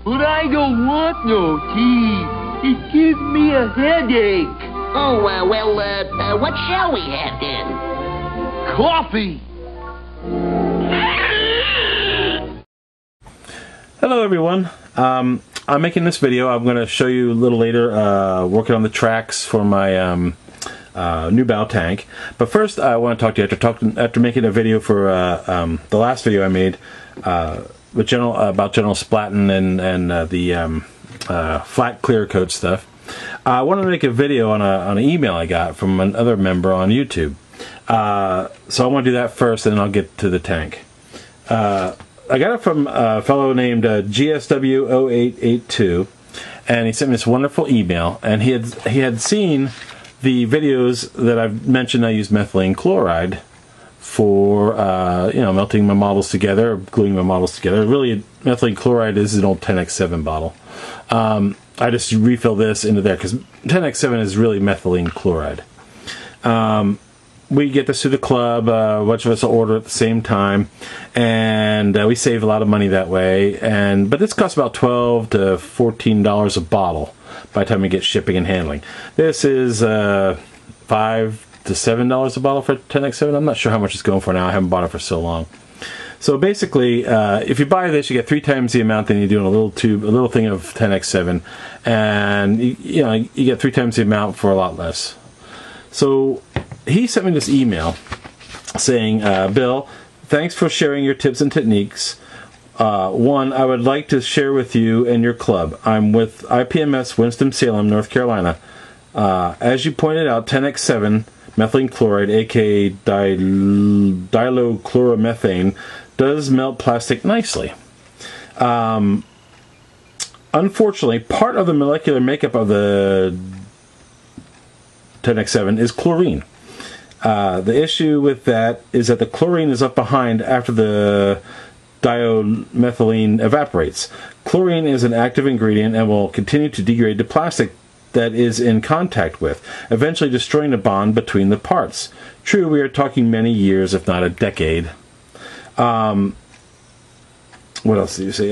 But I don't want no tea. It gives me a headache. Oh, what shall we have then? Coffee. Hello everyone. I'm making this video. I'm going to show you a little later working on the tracks for my Neubau tank. But first I want to talk to you after making a video for the last video I made with about General Splatin and the flat clear coat stuff. I wanted to make a video on an email I got from another member on YouTube. So I want to do that first, and then I'll get to the tank. I got it from a fellow named GSW0882, and he sent me this wonderful email. And he had seen the videos that I've mentioned. I use methylene chloride for melting my models together, or gluing my models together. Really, methylene chloride is an old 10x7 bottle. I just refill this into there because 10x7 is really methylene chloride. We get this through the club. A bunch of us will order at the same time, and we save a lot of money that way. But this costs about $12 to $14 a bottle by the time we get shipping and handling. This is $5 to $7 a bottle for 10x7. I'm not sure how much it's going for now. I haven't bought it for so long. So basically, if you buy this, you get 3 times the amount than you do in a little tube, a little thing of 10x7, and you get 3 times the amount for a lot less. So he sent me this email saying, Bill, thanks for sharing your tips and techniques. One, I would like to share with you and your club. I'm with IPMS Winston-Salem, North Carolina. As you pointed out, 10x7 methylene chloride, aka dilochloromethane, does melt plastic nicely. Unfortunately, part of the molecular makeup of the 10x7 is chlorine. The issue with that is that the chlorine is left behind after the diomethylene evaporates. Chlorine is an active ingredient and will continue to degrade the plastic that is in contact with, eventually destroying the bond between the parts. True, we are talking many years, if not a decade. What else did you say?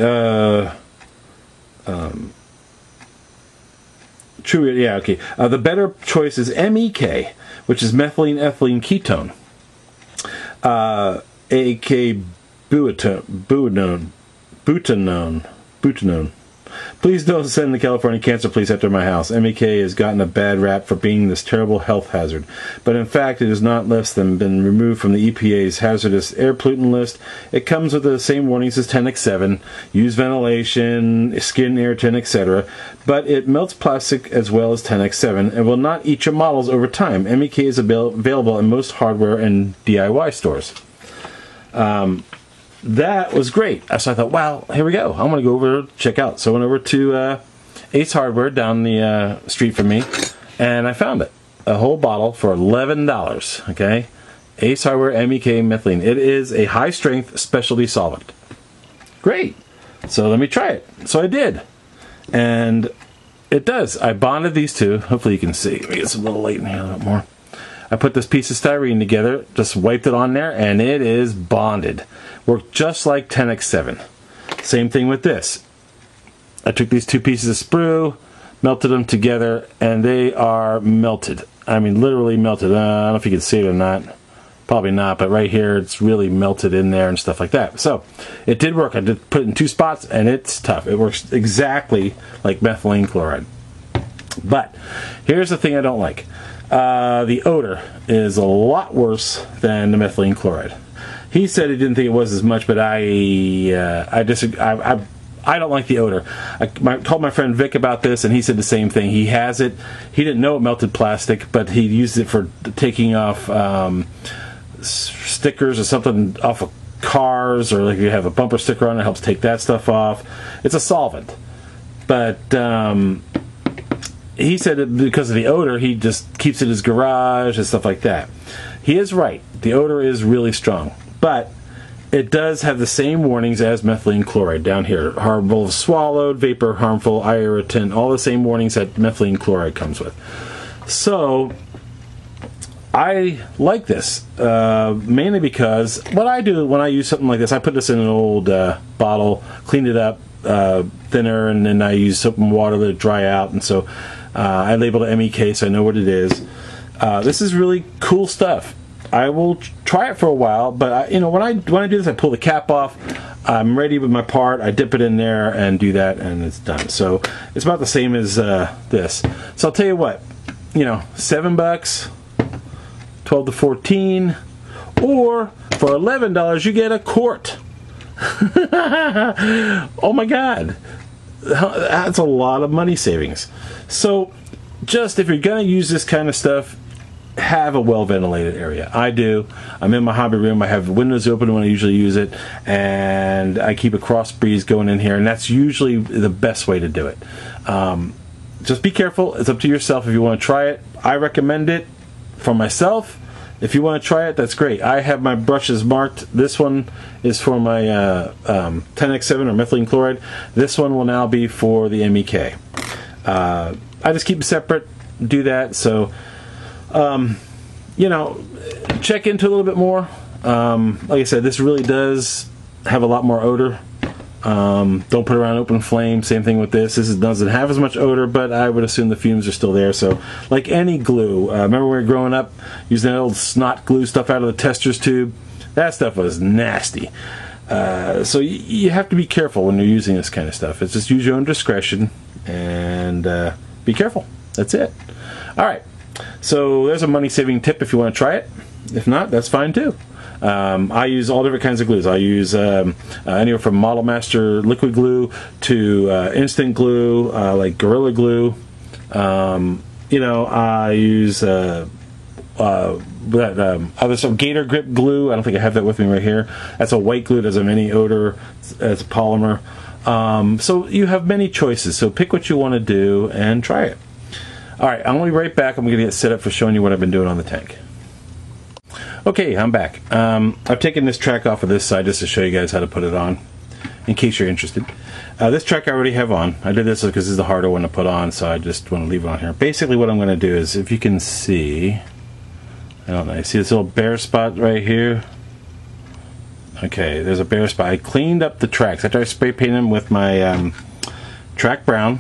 True, yeah, okay. The better choice is MEK, which is methylene ethylene ketone. AK butanone. Please don't send the California Cancer Police after my house. MEK has gotten a bad rap for being this terrible health hazard, but in fact it has not less than been removed from the EPA's hazardous air pollutant list. It comes with the same warnings as 10x7, use ventilation, skin irritant, etc., but it melts plastic as well as 10x7 and will not eat your models over time. MEK is available in most hardware and DIY stores. That was great. So I thought, wow, here we go. I'm going to go over check out. So I went over to Ace Hardware down the street from me, and I found it. A whole bottle for $11. Okay, Ace Hardware MEK methylene. It is a high-strength specialty solvent. Great. So let me try it. So I did, and it does. I bonded these two. Hopefully you can see. Let me get a little light in here a little bit more. I put this piece of styrene together, just wiped it on there, and it is bonded. Worked just like 10x7. Same thing with this. I took these 2 pieces of sprue, melted them together, and they are melted. I mean, literally melted. I don't know if you can see it or not. Probably not, but right here, it's really melted in there and stuff like that. So, it did work. I did put it in 2 spots, and it's tough. It works exactly like methylene chloride. But, here's the thing I don't like. The odor is a lot worse than the methylene chloride. He said he didn't think it was as much, but I disagree. I don't like the odor. I told my friend Vic about this, and he said the same thing. He has it. He didn't know it melted plastic, but he used it for taking off stickers or something off of cars, or like if you have a bumper sticker on it, helps take that stuff off. It's a solvent, but he said that because of the odor, he just keeps it in his garage and stuff like that. He is right. The odor is really strong, but it does have the same warnings as methylene chloride down here. Harmful if swallowed, vapor, harmful, irritant, all the same warnings that methylene chloride comes with. So, I like this, mainly because what I do when I use something like this, I put this in an old bottle, cleaned it up, thinner, and then I use soap and water to let it dry out, and so I labeled it MEK so I know what it is. This is really cool stuff. I will try it for a while, but when I do this, I pull the cap off. I'm ready with my part. I dip it in there and do that, and it's done. So it's about the same as this. So I'll tell you what, $7, 12 to 14, or for $11 you get a quart. Oh my God, that's a lot of money savings. So just if you're gonna use this kind of stuff, have a well ventilated area. I do. I'm in my hobby room. I have the windows open when I usually use it, and I keep a cross breeze going in here, and that's usually the best way to do it. Just be careful. It's up to yourself if you want to try it. I recommend it for myself. If you want to try it, that's great. I have my brushes marked. This one is for my 10x7 or methylene chloride. This one will now be for the MEK. I just keep them separate, do that. So check into a little bit more. Like I said, this really does have a lot more odor. Don't put it around open flame. Same thing with this. This doesn't have as much odor, but I would assume the fumes are still there. So, like any glue, remember when we were growing up using that old snot glue stuff out of the tester's tube? That stuff was nasty. So you have to be careful when you're using this kind of stuff. It's just use your own discretion and be careful. That's it. All right. So there's a money-saving tip if you want to try it. If not, that's fine too. I use all different kinds of glues. I use anywhere from Model Master liquid glue to instant glue, like Gorilla Glue. I use other some Gator Grip glue. I don't think I have that with me right here. That's a white glue. It doesn't have any odor. It's a polymer. So you have many choices. So pick what you want to do and try it. All right, I'm going to be right back. I'm going to get set up for showing you what I've been doing on the tank. Okay, I'm back. I've taken this track off of this side just to show you guys how to put it on, in case you're interested. This track I already have on. I did this because this is the harder one to put on, so I just want to leave it on here. Basically what I'm going to do is, if you can see, I don't know, you see this little bare spot right here? Okay, there's a bare spot. I cleaned up the tracks. After I spray painted them with my track brown.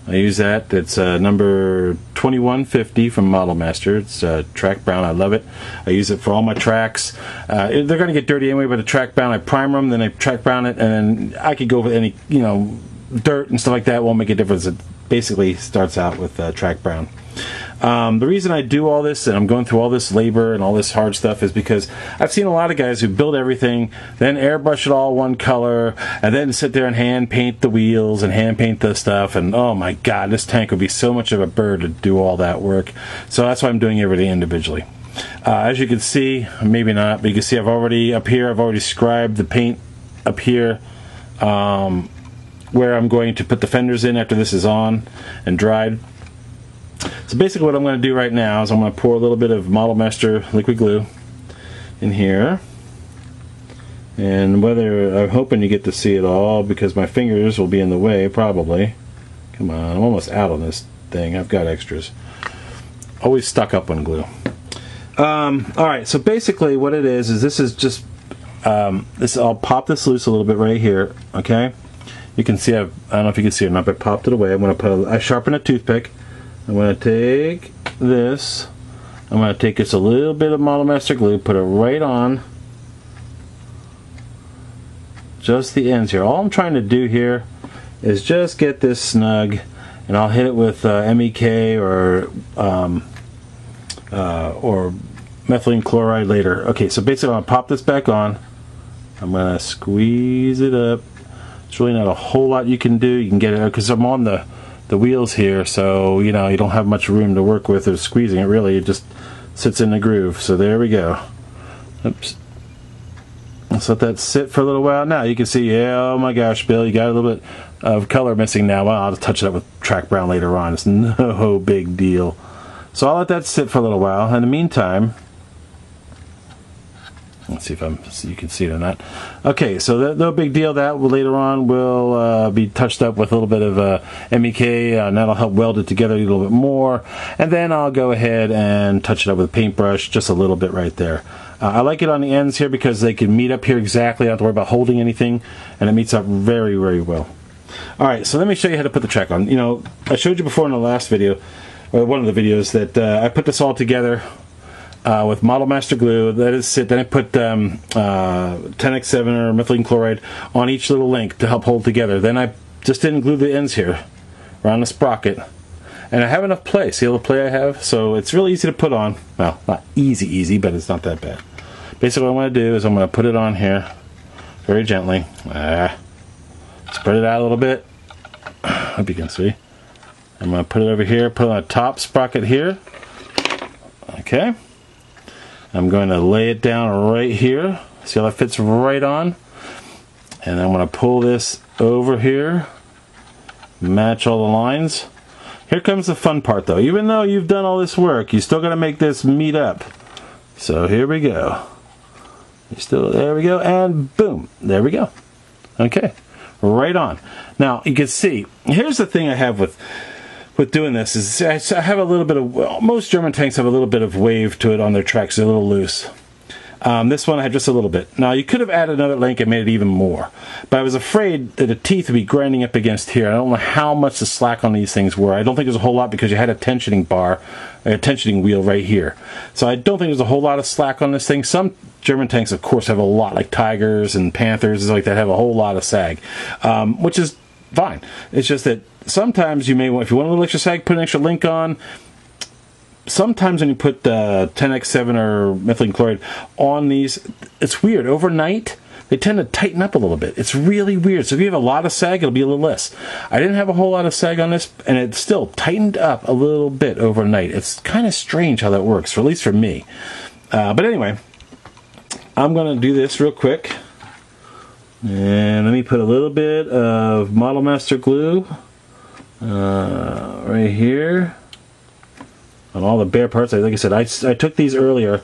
I use that. It's number 2150 from Model Master. It's track brown. I love it. I use it for all my tracks. They're going to get dirty anyway, but the track brown, I primer them, then I track brown it, and then I could go with any, dirt and stuff like that. It won't make a difference. It basically starts out with track brown. The reason I do all this and I'm going through all this labor and all this hard stuff is because I've seen a lot of guys who build everything, then airbrush it all one color, and then sit there and hand paint the wheels and hand paint the stuff, and oh my God, this tank would be so much of a bird to do all that work. So that's why I'm doing everything individually. As you can see, maybe not, but you can see I've already scribed the paint up here where I'm going to put the fenders in after this is on and dried. So basically what I'm going to do right now is I'm going to pour a little bit of Model Master liquid glue in here. And I'm hoping you get to see it all because my fingers will be in the way probably. Come on, I'm almost out on this thing. I've got extras. Always stuck up on glue. Alright, so basically what it is this is just, I'll pop this loose a little bit right here, okay? You can see, I don't know if you can see it or not, but I popped it away. I sharpen a toothpick. I'm going to take this, I'm going to take just a little bit of Model Master glue, put it right on just the ends here. All I'm trying to do here is just get this snug, and I'll hit it with MEK or methylene chloride later. Okay, so basically I'm going to pop this back on. I'm going to squeeze it up. It's really not a whole lot you can do. You can get it because I'm on the wheels here, so you don't have much room to work with or squeezing it. Really, it just sits in the groove. So there we go. Oops. Let's let that sit for a little while. Now you can see, yeah, oh my gosh, Bill, you got a little bit of color missing now. Well, I'll just touch it up with track brown later on. It's no big deal. So I'll let that sit for a little while. In the meantime, let's see if you can see it or not. Okay, so no big deal. That later on will be touched up with a little bit of MEK, and that'll help weld it together a little bit more. And then I'll go ahead and touch it up with a paintbrush, just a little bit right there. I like it on the ends here because they can meet up here exactly. I don't have to worry about holding anything, and it meets up very, very well. Alright, so let me show you how to put the track on. You know, I showed you before in the last video, or one of the videos, that I put this all together with Model Master glue. Let it sit. Then I put 10x7 or methylene chloride on each little link to help hold together. Then I just didn't glue the ends here around the sprocket. And I have enough play. See all the play I have? So it's really easy to put on. Well, not easy, but it's not that bad. Basically what I'm going to do is I'm going to put it on here very gently. Spread it out a little bit. Hope you can see. I'm going to put it over here, put it on the top sprocket here. Okay. I'm going to lay it down right here. See how that fits right on? And I'm going to pull this over here. Match all the lines. Here comes the fun part though. Even though you've done all this work, you still got to make this meet up. So here we go. There we go, and boom, there we go. Okay, right on. Now you can see, here's the thing I have with doing this is I have a little bit of, well, most German tanks have a little bit of wave to it on their tracks. They're a little loose. This one I had just a little bit. Now you could have added another link and made it even more, but I was afraid that the teeth would be grinding up against here. I don't know how much the slack on these things were. I don't think there's a whole lot because you had a tensioning bar, a tensioning wheel right here. So I don't think there's a whole lot of slack on this thing. Some German tanks, of course, have a lot, like Tigers and Panthers, like that, have a whole lot of sag, which is fine. It's just that sometimes you may want, if you want a little extra sag, put an extra link on. Sometimes when you put 10x7 or methylene chloride on these, it's weird. Overnight, they tend to tighten up a little bit. It's really weird. So if you have a lot of sag, it'll be a little less. I didn't have a whole lot of sag on this, and it still tightened up a little bit overnight. It's kind of strange how that works, or at least for me. But anyway, I'm going to do this real quick. And let me put a little bit of Model Master glue right here. On all the bare parts. Like I said, I took these earlier.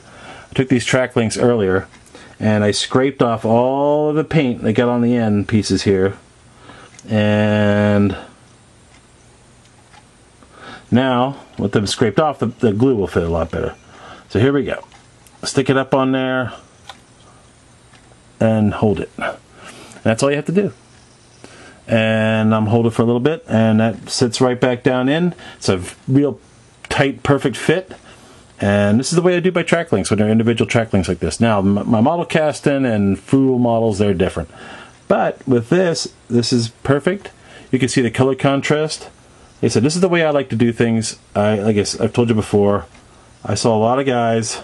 I took these track links earlier, and I scraped off all of the paint that got on the end pieces here. And now, with them scraped off, the glue will fit a lot better. So here we go. Stick it up on there and hold it. And that's all you have to do. And I'm holding it for a little bit, and that sits right back down in. It's a real tight, perfect fit, and this is the way I do my track links when they're individual track links like this. Now, my model casting and Frugal models, they're different, but with this is perfect. You can see the color contrast. Like I said, this is the way I like to do things. I've told you before, I saw a lot of guys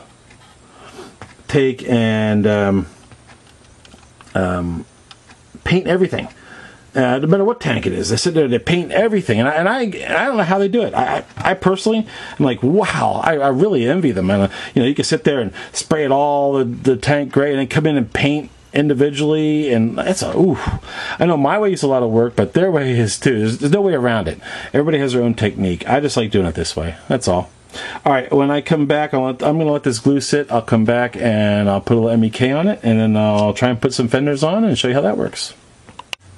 take and paint everything. No matter what tank it is, they sit there, they paint everything, and I don't know how they do it. I personally, I'm like, wow, I really envy them. And you can sit there and spray it all the tank gray, and then come in and paint individually, and that's I know my way is a lot of work, but their way is too. There's no way around it. Everybody has their own technique. I just like doing it this way. That's all. All right, when I come back, I'm going to let this glue sit. I'll come back and I'll put a little MEK on it, and then I'll try and put some fenders on and show you how that works.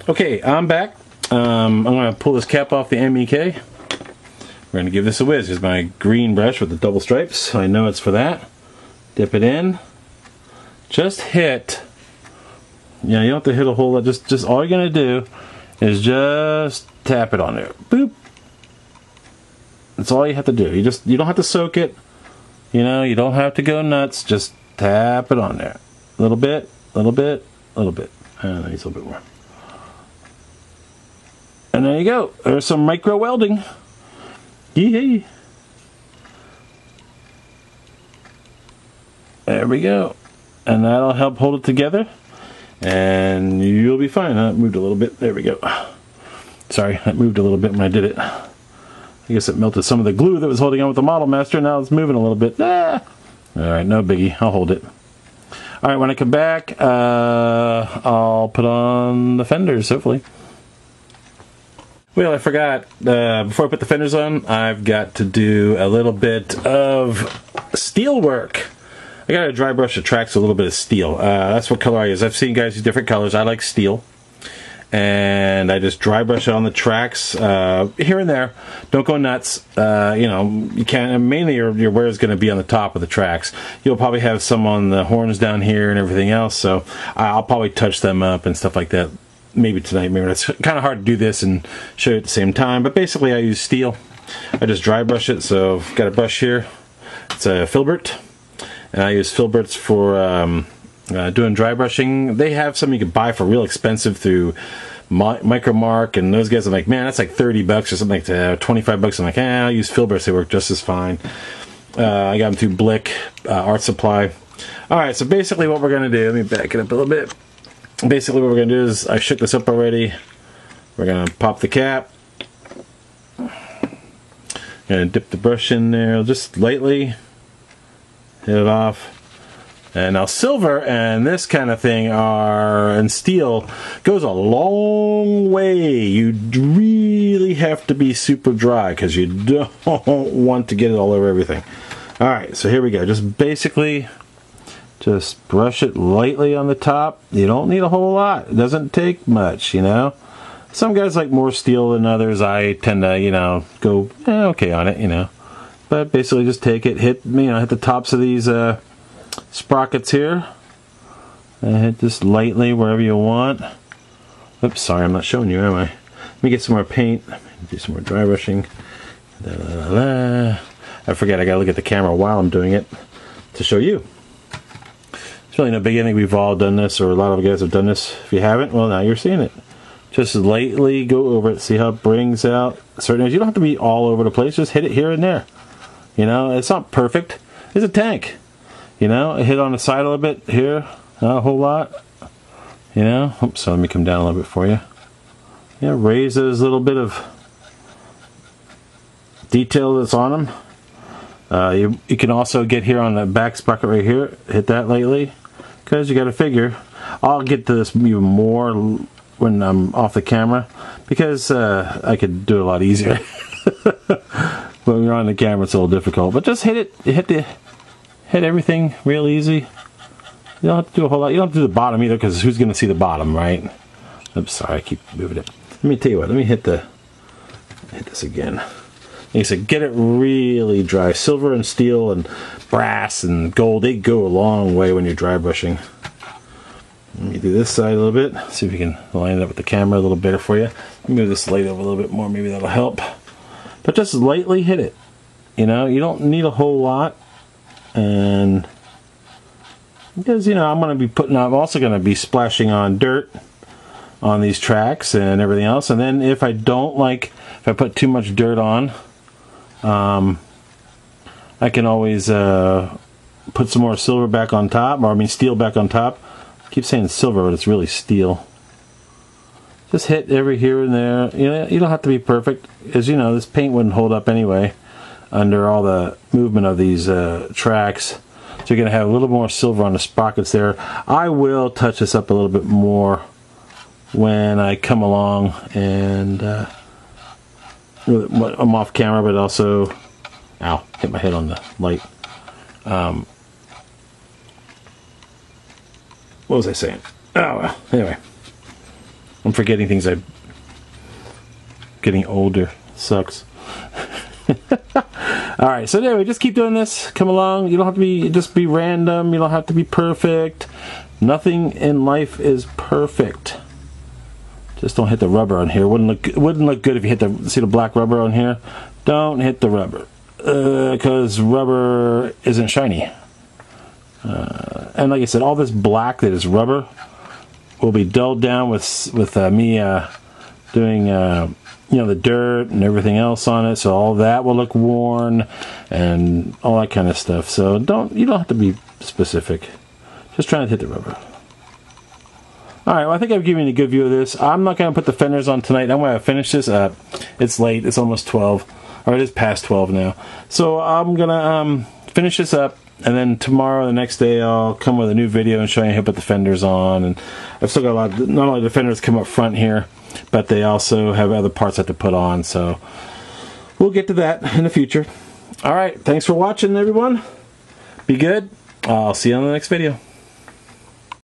Okay, I'm back. I'm going to pull this cap off the MEK. We're going to give this a whiz. Here's my green brush with the double stripes. I know it's for that. Dip it in. Just hit. You don't have to hit a whole lot. Just all you're going to do is just tap it on there. Boop. That's all you have to do. You don't have to soak it. You don't have to go nuts. Just tap it on there. A little bit, a little bit, a little bit. And needs a little bit more. And there you go. There's some micro welding. Yee. There we go. And that'll help hold it together. And you'll be fine. That moved a little bit. There we go. Sorry, that moved a little bit when I did it. I guess it melted some of the glue that was holding on with the Model Master. Now it's moving a little bit. Alright, no biggie. I'll hold it. Alright, when I come back, I'll put on the fenders, hopefully. Well, I forgot, before I put the fenders on, I've got to do a little bit of steel work. I got to dry brush the tracks with a little bit of steel. That's what color I use. I've seen guys use different colors. I like steel. And I just dry brush it on the tracks, here and there. Don't go nuts. You can't, mainly your wear is going to be on the top of the tracks. You'll probably have some on the horns down here and everything else, so I'll probably touch them up and stuff like that maybe tonight, maybe. It's kind of hard to do this and show you at the same time, but basically I use steel. I just dry brush it, so I've got a brush here. It's a filbert, and I use filberts for doing dry brushing. They have some you can buy for real expensive through Micromark, and those guys are like, man, that's like 30 bucks or something like that, 25 bucks. I'm like, I'll use filberts, they work just as fine. I got them through Blick, Art Supply. Alright, so basically what we're going to do, let me back it up a little bit. Basically what we're going to do is, I shook this up already. We're going to pop the cap. Going to dip the brush in there just lightly. Hit it off. And now silver and this kind of thing and steel goes a long way. You really have to be super dry because you don't want to get it all over everything. Alright, so here we go. Just basically, just brush it lightly on the top. You don't need a whole lot. It doesn't take much, you know. Some guys like more steel than others. I tend to, you know, go okay on it, you know. But basically just take it, hit the tops of these sprockets here, and hit this lightly wherever you want. Oops, sorry, I'm not showing you, am I? Let me get some more paint. Do some more dry brushing. I forget, I gotta look at the camera while I'm doing it to show you. It's really no big. I think we've all done this, or a lot of guys have done this. If you haven't, well, now you're seeing it. Just lightly go over it. See how it brings out certain areas. You don't have to be all over the place. Just hit it here and there. You know, it's not perfect. It's a tank. You know, hit on the side a little bit here, not a whole lot. You know, oops, so let me come down a little bit for you. Yeah, raise those little bit of detail that's on them. You can also get here on the back sprocket right here, hit that lightly, because you got to figure. I'll get to this even more when I'm off the camera, because I could do it a lot easier. When you're on the camera, it's a little difficult. But just hit it, hit everything real easy. You don't have to do a whole lot. You don't have to do the bottom either, because who's going to see the bottom, right? Oops, sorry, I keep moving it. Let me tell you what. Let me hit this again. Like I said, get it really dry. Silver and steel and brass and gold, they go a long way when you're dry brushing. Let me do this side a little bit. See if we can line it up with the camera a little better for you. Let me move this light over a little bit more. Maybe that'll help. But just lightly hit it. You know, you don't need a whole lot. And because, you know, I'm also going to be splashing on dirt on these tracks and everything else. And then if I put too much dirt on, I can always put some more silver back on top, or I mean steel back on top. I keep saying silver, but it's really steel. Just hit every here and there. You know, you don't have to be perfect, because you know this paint wouldn't hold up anyway under all the movement of these tracks. So you're going to have a little more silver on the sprockets there. I will touch this up a little bit more when I come along, and I'm off camera, but also, ow, hit my head on the light. What was I saying? Oh, well, anyway. I'm forgetting things. I'm getting older. Sucks. Alright, so anyway, just keep doing this. Come along. You don't have to just be random. You don't have to be perfect. Nothing in life is perfect. Just don't hit the rubber on here. Wouldn't look good if you hit see the black rubber on here. Don't hit the rubber, because rubber isn't shiny. And like I said, all this black that is rubber will be dulled down with me doing you know, the dirt and everything else on it. So all that will look worn and all that kind of stuff. So you don't have to be specific. Just trying to hit the rubber. Alright, well, I think I've given you a good view of this. I'm not going to put the fenders on tonight. I'm going to finish this up. It's late. It's almost 12. Or it is past 12 now. So I'm going to finish this up. And then tomorrow, the next day, I'll come with a new video and show you how to put the fenders on. And I've still got a lot of, not only the fenders come up front here, but they also have other parts I have to put on. So we'll get to that in the future. Alright, thanks for watching, everyone. Be good. I'll see you on the next video.